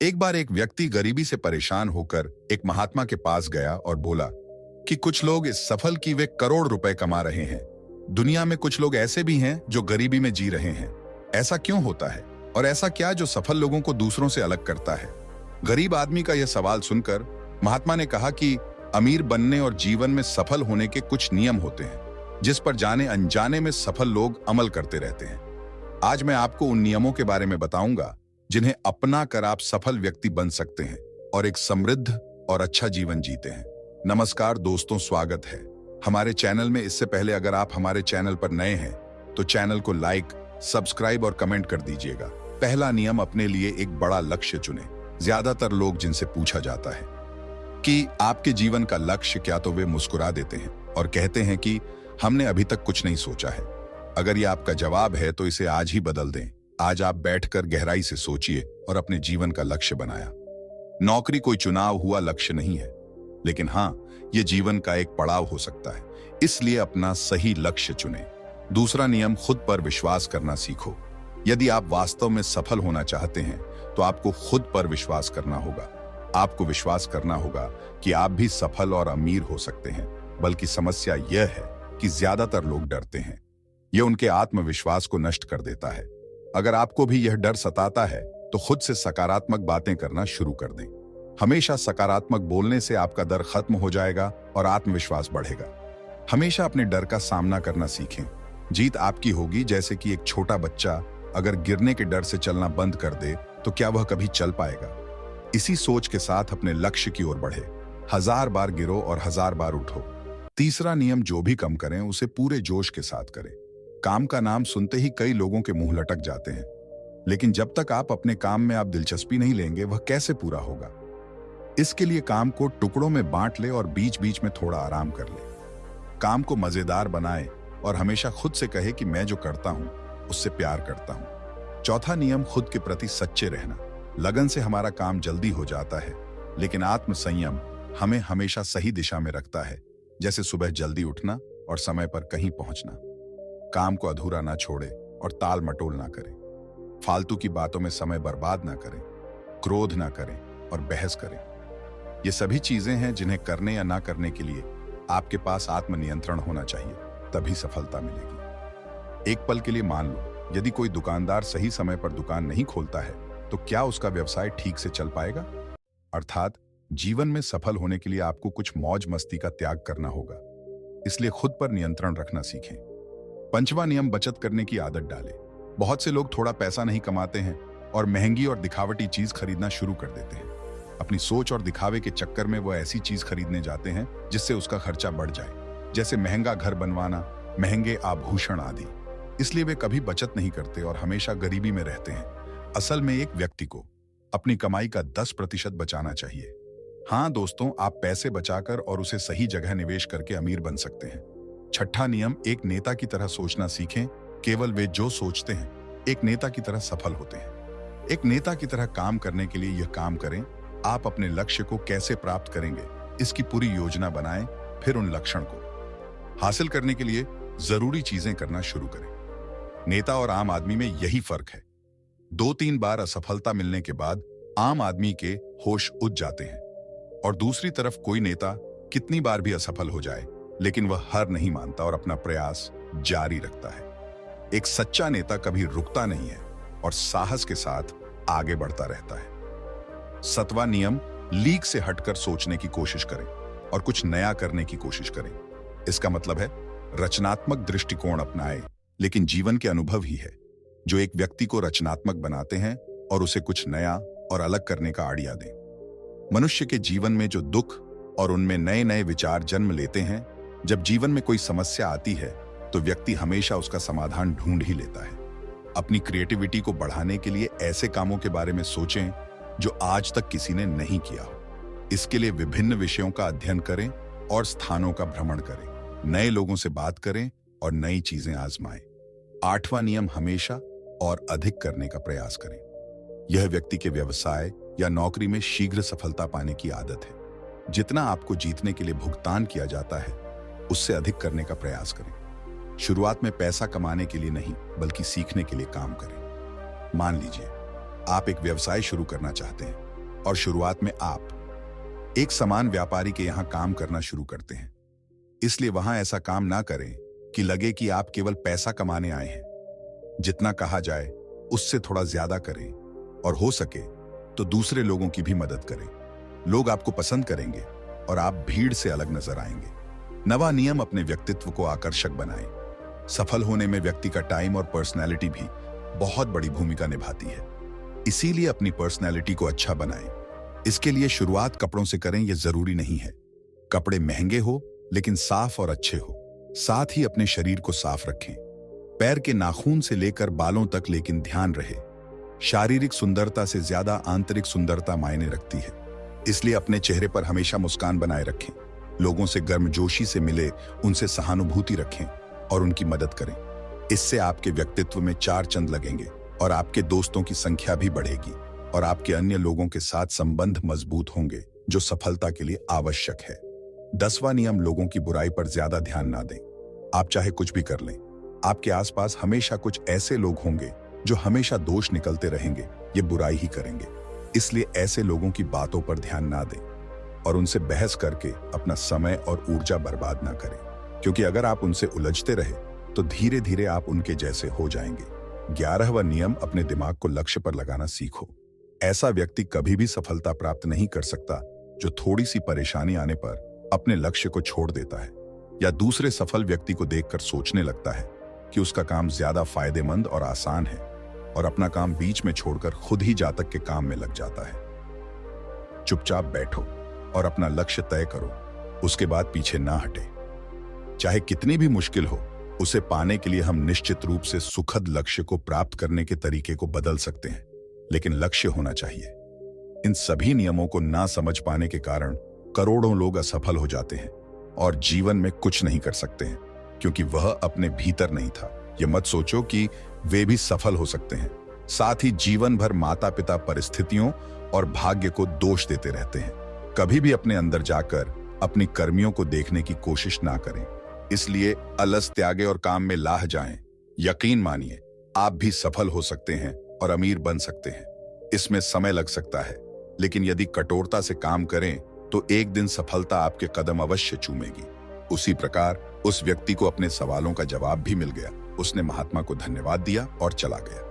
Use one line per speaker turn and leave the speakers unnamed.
एक बार एक व्यक्ति गरीबी से परेशान होकर एक महात्मा के पास गया और बोला कि कुछ लोग इस सफल कि वे करोड़ रुपए कमा रहे हैं। दुनिया में कुछ लोग ऐसे भी हैं जो गरीबी में जी रहे हैं। ऐसा क्यों होता है और ऐसा क्या जो सफल लोगों को दूसरों से अलग करता है? गरीब आदमी का यह सवाल सुनकर महात्मा ने कहा कि अमीर बनने और जीवन में सफल होने के कुछ नियम होते हैं जिस पर जाने अनजाने में सफल लोग अमल करते रहते हैं। आज मैं आपको उन नियमों के बारे में बताऊंगा जिन्हें अपना कर आप सफल व्यक्ति बन सकते हैं और एक समृद्ध और अच्छा जीवन जीते हैं। नमस्कार दोस्तों, स्वागत है हमारे चैनल में। इससे पहले अगर आप हमारे चैनल पर नए हैं तो चैनल को लाइक, सब्सक्राइब और कमेंट कर दीजिएगा। पहला नियम, अपने लिए एक बड़ा लक्ष्य चुनें। ज्यादातर लोग जिनसे पूछा जाता है कि आपके जीवन का लक्ष्य क्या, तो वे मुस्कुरा देते हैं और कहते हैं कि हमने अभी तक कुछ नहीं सोचा है। अगर ये आपका जवाब है तो इसे आज ही बदल दें। आज आप बैठकर गहराई से सोचिए और अपने जीवन का लक्ष्य बनाया। नौकरी कोई चुनाव हुआ लक्ष्य नहीं है, लेकिन हाँ, ये जीवन का एक पड़ाव हो सकता है। इसलिए अपना सही लक्ष्य चुनें। दूसरा नियम, खुद पर विश्वास करना सीखो। यदि आप वास्तव में सफल होना चाहते हैं तो आपको खुद पर विश्वास करना होगा। आपको विश्वास करना होगा कि आप भी सफल और अमीर हो सकते हैं। बल्कि समस्या यह है कि ज्यादातर लोग डरते हैं। यह उनके आत्मविश्वास को नष्ट कर देता है। अगर आपको भी यह डर सताता है तो खुद से सकारात्मक बातें करना शुरू कर दें। हमेशा सकारात्मक बोलने से आपका डर खत्म हो जाएगा और आत्मविश्वास बढ़ेगा। हमेशा अपने डर का सामना करना सीखें। जीत आपकी होगी। जैसे कि एक छोटा बच्चा अगर गिरने के डर से चलना बंद कर दे तो क्या वह कभी चल पाएगा? इसी सोच के साथ अपने लक्ष्य की ओर बढ़े। 1000 बार गिरो और 1000 बार उठो। तीसरा नियम, जो भी काम करें उसे पूरे जोश के साथ करें। काम का नाम सुनते ही कई लोगों के मुंह लटक जाते हैं, लेकिन जब तक आप अपने काम में आप दिलचस्पी नहीं लेंगे वह कैसे पूरा होगा? इसके लिए काम को टुकड़ों में बांट ले और बीच बीच में थोड़ा आराम कर ले। काम को मजेदार बनाए और हमेशा खुद से कहे कि मैं जो करता हूं उससे प्यार करता हूं। चौथा नियम, खुद के प्रति सच्चे रहना। लगन से हमारा काम जल्दी हो जाता है, लेकिन आत्मसंयम हमें हमेशा सही दिशा में रखता है। जैसे सुबह जल्दी उठना और समय पर कहीं पहुंचना। काम को अधूरा ना छोड़े और ताल मटोल ना करें। फालतू की बातों में समय बर्बाद ना करें, क्रोध ना करें और बहस करें। ये सभी चीजें हैं जिन्हें करने या ना करने के लिए आपके पास आत्मनियंत्रण होना चाहिए, तभी सफलता मिलेगी। एक पल के लिए मान लो, यदि कोई दुकानदार सही समय पर दुकान नहीं खोलता है तो क्या उसका व्यवसाय ठीक से चल पाएगा? अर्थात जीवन में सफल होने के लिए आपको कुछ मौज मस्ती का त्याग करना होगा। इसलिए खुद पर नियंत्रण रखना सीखें। पंचवां नियम, बचत करने की आदत डालें। बहुत से लोग थोड़ा पैसा नहीं कमाते हैं और महंगी और दिखावटी चीज खरीदना शुरू कर देते हैं। अपनी सोच और दिखावे के चक्कर में वो ऐसी चीज खरीदने जाते हैं जिससे उसका खर्चा बढ़ जाए, जैसे महंगा घर बनवाना, महंगे आभूषण आदि। इसलिए वे कभी बचत नहीं करते और हमेशा गरीबी में रहते हैं। असल में एक व्यक्ति को अपनी कमाई का 10% बचाना चाहिए। हाँ दोस्तों, आप पैसे बचाकर और उसे सही जगह निवेश करके अमीर बन सकते हैं। छठा नियम, एक नेता की तरह सोचना सीखें। केवल वे जो सोचते हैं एक नेता की तरह सफल होते हैं। एक नेता की तरह काम करने के लिए यह काम करें। आप अपने लक्ष्य को कैसे प्राप्त करेंगे इसकी पूरी योजना बनाएं, फिर उन लक्ष्यों को हासिल करने के लिए जरूरी चीजें करना शुरू करें। नेता और आम आदमी में यही फर्क है। 2-3 बार असफलता मिलने के बाद आम आदमी के होश उड़ जाते हैं और दूसरी तरफ कोई नेता कितनी बार भी असफल हो जाए लेकिन वह हार नहीं मानता और अपना प्रयास जारी रखता है। एक सच्चा नेता कभी रुकता नहीं है और साहस के साथ आगे बढ़ता रहता है। 7वां नियम, लीक से हटकर सोचने की कोशिश करें और कुछ नया करने की कोशिश करें। इसका मतलब है रचनात्मक दृष्टिकोण अपनाएं, लेकिन जीवन के अनुभव ही है जो एक व्यक्ति को रचनात्मक बनाते हैं और उसे कुछ नया और अलग करने का आइडिया दें। मनुष्य के जीवन में जो दुख और उनमें नए नए विचार जन्म लेते हैं, जब जीवन में कोई समस्या आती है तो व्यक्ति हमेशा उसका समाधान ढूंढ ही लेता है। अपनी क्रिएटिविटी को बढ़ाने के लिए ऐसे कामों के बारे में सोचें जो आज तक किसी ने नहीं किया हो। इसके लिए विभिन्न विषयों का अध्ययन करें और स्थानों का भ्रमण करें। नए लोगों से बात करें और नई चीजें आजमाएं। 8वां नियम, हमेशा और अधिक करने का प्रयास करें। यह व्यक्ति के व्यवसाय या नौकरी में शीघ्र सफलता पाने की आदत है। जितना आपको जीतने के लिए भुगतान किया जाता है उससे अधिक करने का प्रयास करें। शुरुआत में पैसा कमाने के लिए नहीं बल्कि सीखने के लिए काम करें। मान लीजिए आप एक व्यवसाय शुरू करना चाहते हैं और शुरुआत में आप एक समान व्यापारी के यहां काम करना शुरू करते हैं। इसलिए वहां ऐसा काम ना करें कि लगे कि आप केवल पैसा कमाने आए हैं। जितना कहा जाए उससे थोड़ा ज्यादा करें और हो सके तो दूसरे लोगों की भी मदद करें। लोग आपको पसंद करेंगे और आप भीड़ से अलग नजर आएंगे। नवा नियम अपने व्यक्तित्व को आकर्षक बनाएं। सफल होने में व्यक्ति का टाइम और पर्सनैलिटी भी बहुत बड़ी भूमिका निभाती है। इसीलिए अपनी पर्सनैलिटी को अच्छा बनाएं। इसके लिए शुरुआत कपड़ों से करें, यह जरूरी नहीं है। कपड़े महंगे हो लेकिन साफ और अच्छे हो। साथ ही अपने शरीर को साफ रखें, पैर के नाखून से लेकर बालों तक, लेकिन ध्यान रहे शारीरिक सुंदरता से ज्यादा आंतरिक सुंदरता मायने रखती है। इसलिए अपने चेहरे पर हमेशा मुस्कान बनाए रखें। लोगों से गर्मजोशी से मिले, उनसे सहानुभूति रखें और उनकी मदद करें। इससे आपके व्यक्तित्व में चार चांद लगेंगे और आपके दोस्तों की संख्या भी बढ़ेगी और आपके अन्य लोगों के साथ संबंध मजबूत होंगे, जो सफलता के लिए आवश्यक है। 10वां नियम, लोगों की बुराई पर ज्यादा ध्यान ना दें। आप चाहे कुछ भी कर लें, आपके आसपास हमेशा कुछ ऐसे लोग होंगे जो हमेशा दोष निकलते रहेंगे, ये बुराई ही करेंगे। इसलिए ऐसे लोगों की बातों पर ध्यान ना दें और उनसे बहस करके अपना समय और ऊर्जा बर्बाद ना करें, क्योंकि अगर आप उनसे उलझते रहे तो धीरे धीरे आप उनके जैसे हो जाएंगे। 11वां नियम, अपने दिमाग को लक्ष्य पर लगाना सीखो। ऐसा व्यक्ति कभी भी सफलता प्राप्त नहीं कर सकता जो थोड़ी सी परेशानी आने पर अपने लक्ष्य को छोड़ देता है या दूसरे सफल व्यक्ति को देखकर सोचने लगता है कि उसका काम ज्यादा फायदेमंद और आसान है और अपना काम बीच में छोड़कर खुद ही जातक के काम में लग जाता है। चुपचाप बैठो और अपना लक्ष्य तय करो, उसके बाद पीछे ना हटे। चाहे कितनी भी मुश्किल हो, उसे पाने के लिए हम निश्चित रूप से सुखद लक्ष्य को प्राप्त करने के तरीके को बदल सकते हैं, लेकिन लक्ष्य होना चाहिए। इन सभी नियमों को ना समझ पाने के कारण करोड़ों लोग असफल हो जाते हैं और जीवन में कुछ नहीं कर सकते हैं, क्योंकि वह अपने भीतर नहीं था। यह मत सोचो कि वे भी सफल हो सकते हैं। साथ ही जीवन भर माता पिता परिस्थितियों और भाग्य को दोष देते रहते हैं। कभी भी अपने अंदर जाकर अपनी कर्मियों को देखने की कोशिश ना करें। इसलिए अलस त्यागे और काम में लाह जाएं। यकीन मानिए, आप भी सफल हो सकते हैं और अमीर बन सकते हैं। इसमें समय लग सकता है, लेकिन यदि कठोरता से काम करें तो एक दिन सफलता आपके कदम अवश्य चूमेगी। उसी प्रकार उस व्यक्ति को अपने सवालों का जवाब भी मिल गया। उसने महात्मा को धन्यवाद दिया और चला गया।